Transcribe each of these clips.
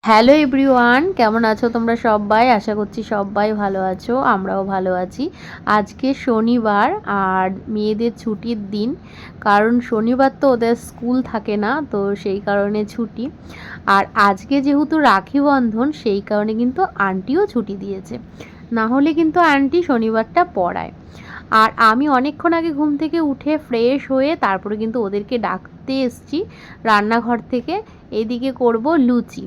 Hello everyone, কেমন আছো তোমরা সবাই? আশা করছি সবাই ভালো আছো, আমরাও ভালো আছি। আজকে শনিবার আর মেয়েদের ছুটির দিন, কারণ শনিবার তো ওদের স্কুল থাকে না, তো সেই কারণে ছুটি। আর আজকে যেহেতু রাখি বন্ধন, সেই কারণে কিন্তু আন্টিও ছুটি দিয়েছে, না হলে কিন্তু আন্টি শনিবারটা পড়ায়। আর আমি অনেকক্ষণ আগে ঘুম থেকে উঠে ফ্রেশ হয়ে তারপরে কিন্তু ওদেরকে ডাকতে এসছি রান্নাঘর থেকে। এইদিকে করব লুচি।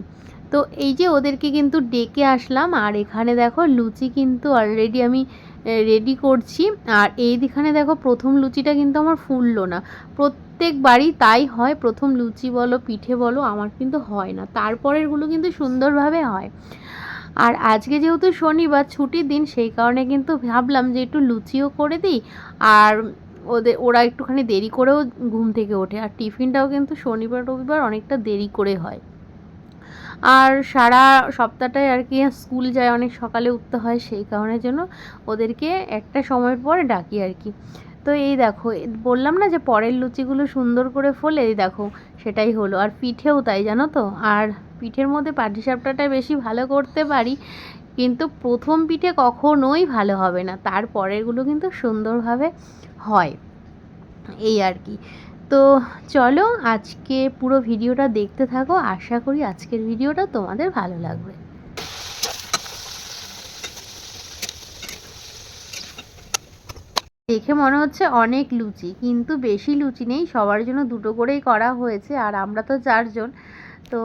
তো এই যে ওদেরকে কিন্তু ডেকে আসলাম, আর এখানে দেখো লুচি কিন্তু অলরেডি আমি রেডি করছি। আর এইখানে দেখো প্রথম লুচিটা কিন্তু আমার ফুললো না। প্রত্যেকবারই তাই হয়, প্রথম লুচি বলো পিঠে বলো আমার কিন্তু হয় না, তারপরেরগুলো কিন্তু সুন্দরভাবে হয়। আর আজকে যেহেতু শনিবার ছুটির দিন, সেই কারণে কিন্তু ভাবলাম যে একটু লুচিও করে দিই। আর ওরা একটুখানি দেরি করেও ঘুম থেকে ওঠে, আর টিফিনটাও কিন্তু শনিবার রবিবার অনেকটা দেরি করে হয়। আর সারা সপ্তাহটায় আর কি স্কুল যায়, অনেক সকালে উঠতে হয়, সেই কারণের জন্য ওদেরকে একটা সময়ের পর ডাকি আর কি। তো এই দেখো, বললাম না যে পরের লুচিগুলো সুন্দর করে ফোলে, এই দেখো সেটাই হলো। আর পিঠেও তাই, জানো তো। আর পিঠের মধ্যে পাটিসাপটাটাই বেশি ভালো করতে পারি, কিন্তু প্রথম পিঠে কখনোই ভালো হবে না, তারপরেরগুলো কিন্তু সুন্দরভাবে হয়, এই আর কি। তো চলো আজকে পুরো ভিডিওটা দেখতে থাকো, আশা করি আজকের ভিডিওটা তোমাদের ভালো লাগবে। দেখে মনে হচ্ছে অনেক লুচি, কিন্তু বেশি লুচি নেই, সবার জন্য দুটো করেই করা হয়েছে। আর আমরা তো চারজন, তো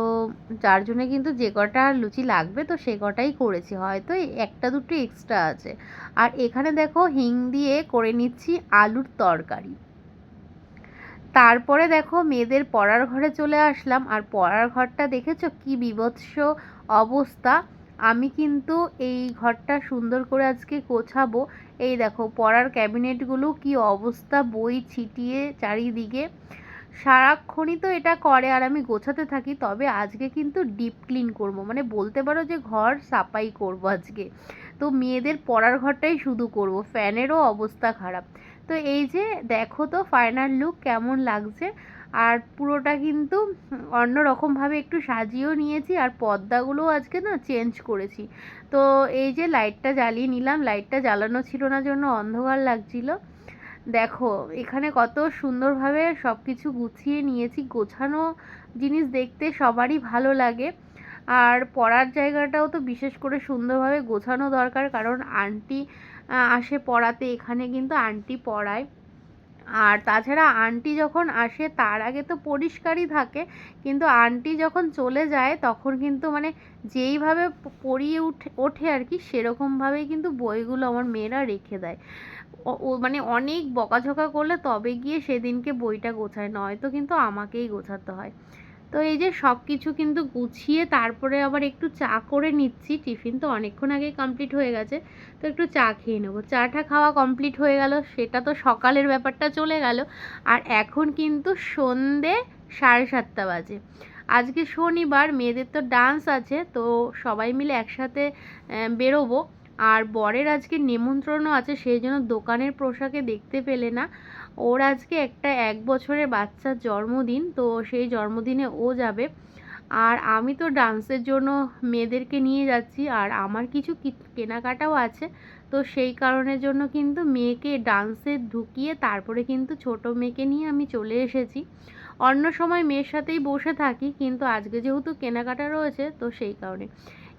চারজনে কিন্তু যে কটা লুচি লাগবে তো সে কটাই করেছি, হয়তো একটা দুটো এক্সট্রা আছে। আর এখানে দেখো হিং দিয়ে করে নিচ্ছি আলুর তরকারি। তারপরে দেখো মেয়েদের পড়ার ঘরে চলে আসলাম, আর পড়ার ঘরটা দেখেছো কি বীভৎস অবস্থা। আমি কিন্তু এই ঘরটা সুন্দর করে আজকে গোছাবো। এই দেখো পড়ার ক্যাবিনেটগুলো কি অবস্থা, বই ছিটিয়ে চারিদিকে। সারাক্ষণই তো এটা করে আর আমি গোছাতে থাকি, তবে আজকে কিন্তু ডিপ ক্লিন করব, মানে বলতে পারো যে ঘর সাফাই করব আজকে। তো মেয়েদের পড়ার ঘরটাই শুধু করব, ফ্যানেরও অবস্থা খারাপ। তো এই যে দেখো তো ফাইনাল লুক কেমন লাগছে। আর পুরোটা কিন্তু অন্য রকমভাবে একটু সাজিয়েও নিয়েছি, আর পর্দাগুলোও আজকে না চেঞ্জ করেছি। তো এই যে লাইটটা জ্বালিয়ে নিলাম, লাইটটা জ্বালানো ছিল না জন্য অন্ধকার লাগছিল। দেখো এখানে কত সুন্দরভাবে সব কিছু গুছিয়ে নিয়েছি, গোছানো জিনিস দেখতে সবারই ভালো লাগে। আর পড়ার জায়গাটাও তো বিশেষ করে সুন্দরভাবে গোছানো দরকার, কারণ আন্টি আসে পড়াতে, এখানে কিন্তু আন্টি পড়ায়। আর তাছাড়া আন্টি যখন আসে তার আগে তো পরিষ্কারই থাকে, কিন্তু আন্টি যখন চলে যায় তখন কিন্তু মানে যেইভাবে পড়িয়ে ওঠে আর কি, সেরকমভাবেই কিন্তু বইগুলো আমার মেয়েরা রেখে দেয়। ও মানে অনেক বকাঝকা করলে তবে গিয়ে সেদিনকে বইটা গোছায়, নয়তো কিন্তু আমাকেই গোছাতে হয়। তো এই যে সব কিছু কিন্তু গুছিয়ে তারপরে আবার একটু চা করে নিচ্ছি, টিফিন তো অনেকক্ষণ আগেই কমপ্লিট হয়ে গেছে, তো একটু চা খেয়ে নেবো। চাটা খাওয়া কমপ্লিট হয়ে গেল, সেটা তো সকালের ব্যাপারটা চলে গেল। আর এখন কিন্তু সন্ধে 7:30 বাজে। আজকে শনিবার, মেয়েদের তো ডান্স আছে, তো সবাই মিলে একসাথে বেরোবো। আর বরের আজকে নেমন্ত্রণও আছে, সেই জন্য দোকানের পোশাকে দেখতে পেলে না। ওর আজকে একটা 1 বছরের বাচ্চার জন্মদিন, তো সেই জন্মদিনে ও যাবে। আর আমি তো ডান্সের জন্য মেয়েদেরকে নিয়ে যাচ্ছি, আর আমার কিছু কেনাকাটাও আছে। তো সেই কারণের জন্য কিন্তু মেয়েকে ডান্সে ঢুকিয়ে তারপরে কিন্তু ছোট মেয়েকে নিয়ে আমি চলে এসেছি। অন্য সময় মেয়ের সাথেই বসে থাকি, কিন্তু আজকে যেহেতু কেনাকাটা রয়েছে তো সেই কারণে।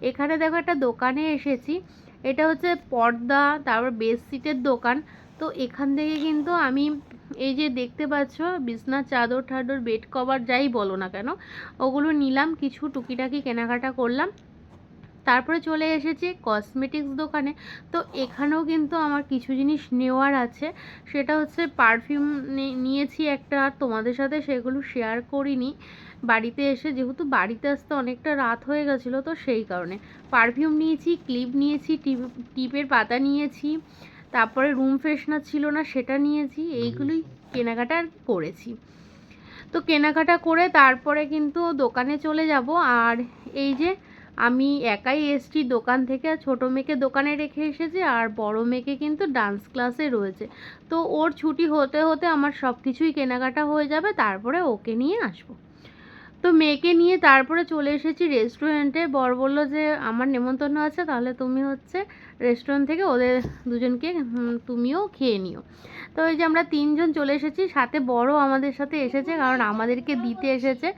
এখানে দেখো একটা দোকানে এসেছি, এটা হচ্ছে পর্দা তারপর বেডশিটের দোকান। তো এখান থেকে কিন্তু আমি এই যে দেখতে পাচ্ছ বিছনার চাদর টাদর বেড কভার যাই বলো না কেন, ওগুলো নিলাম, কিছু টুকিটাকি কেনাকাটা করলাম। তারপরে চলে এসেছি কসমেটিক্স দোকানে। তো এখানেও কিন্তু আমার কিছু জিনিস নেওয়ার আছে, সেটা হচ্ছে পারফিউম নিয়েছি একটা, আর তোমাদের সাথে সেগুলো শেয়ার করিনি। বাড়িতে এসে যেহেতু বাড়িতে আসতে অনেকটা রাত হয়ে গেছিলো, তো সেই কারণে পারফিউম নিয়েছি, ক্লিপ নিয়েছি, টিপের পাতা নিয়েছি, তারপরে রুম ফ্রেশনার ছিল না সেটা নিয়েছি, এইগুলোই কেনাকাটা করেছি। তো কেনাকাটা করে তারপরে কিন্তু দোকানে চলে যাব। আর এই যে আমি একাই এসছি দোকান থেকে, ছোটো মেয়েকে দোকানে রেখে এসেছি, আর বড় মেয়েকে কিন্তু ডান্স ক্লাসে রয়েছে। তো ওর ছুটি হতে হতে আমার সব কিছুই কেনাকাটা হয়ে যাবে, তারপরে ওকে নিয়ে আসবো। তো মেয়েকে নিয়ে তারপরে চলে এসেছি রেস্টুরেন্টে। বর বলল যে আমার নেমন্তন্ন আছে, তাহলে তুমি হচ্ছে রেস্টুরেন্ট থেকে ওদের দুজনকে তুমিও খেয়ে নিও। তো এই যে আমরা 3 জন চলে এসেছি, সাথে বরও আমাদের সাথে এসেছে, কারণ আমাদেরকে দিতে এসেছে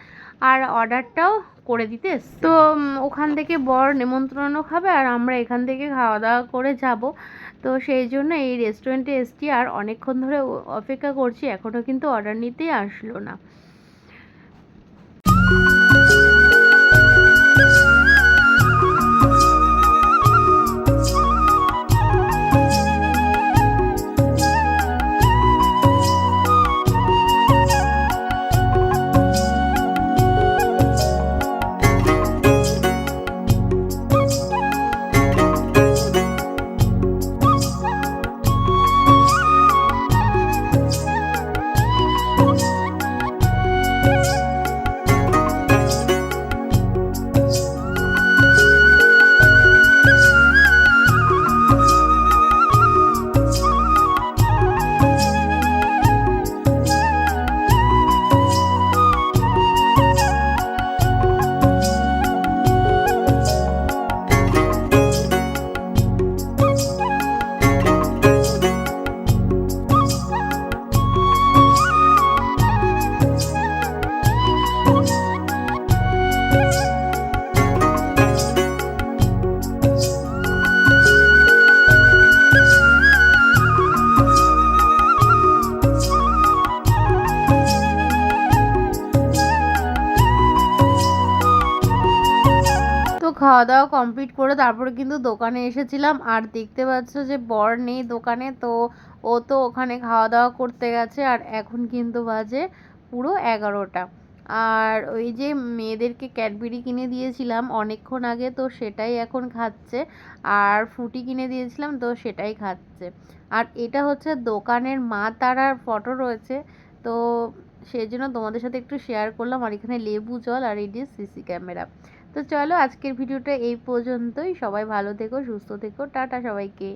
আর অর্ডারটাও করে দিতে এসেছে। তো ওখান থেকে বর নেমন্ত্রণও খাবে আর আমরা এখান থেকে খাওয়া দাওয়া করে যাব। তো সেই জন্য এই রেস্টুরেন্টে এসেছি আর অনেকক্ষণ ধরে অপেক্ষা করছি, এখনও কিন্তু অর্ডার নিতেই আসলো না। খাওয়া দাওয়া কমপ্লিট করে তারপরে কিন্তু দোকানে এসেছিলাম, আর দেখতে পাচ্ছ যে বর নেই দোকানে, তো ও তো ওখানে খাওয়া দাওয়া করতে গেছে। আর এখন কিন্তু বাজে পুরো 11টা। আর ওই যে মেয়েদেরকে ক্যাডবেরি কিনে দিয়েছিলাম অনেকক্ষণ আগে, তো সেটাই এখন খাচ্ছে। আর ফ্রুটি কিনে দিয়েছিলাম, তো সেটাই খাচ্ছে। আর এটা হচ্ছে দোকানের মা তারার ফটো রয়েছে, তো সেই জন্য তোমাদের সাথে একটু শেয়ার করলাম। আর এখানে লেবু জল আর এই যে সিসি ক্যামেরা। তো চলো আজকের ভিডিওটা এই পর্যন্তই। সবাই ভালো থেকো, সুস্থ থেকো, টাটা সবাইকে।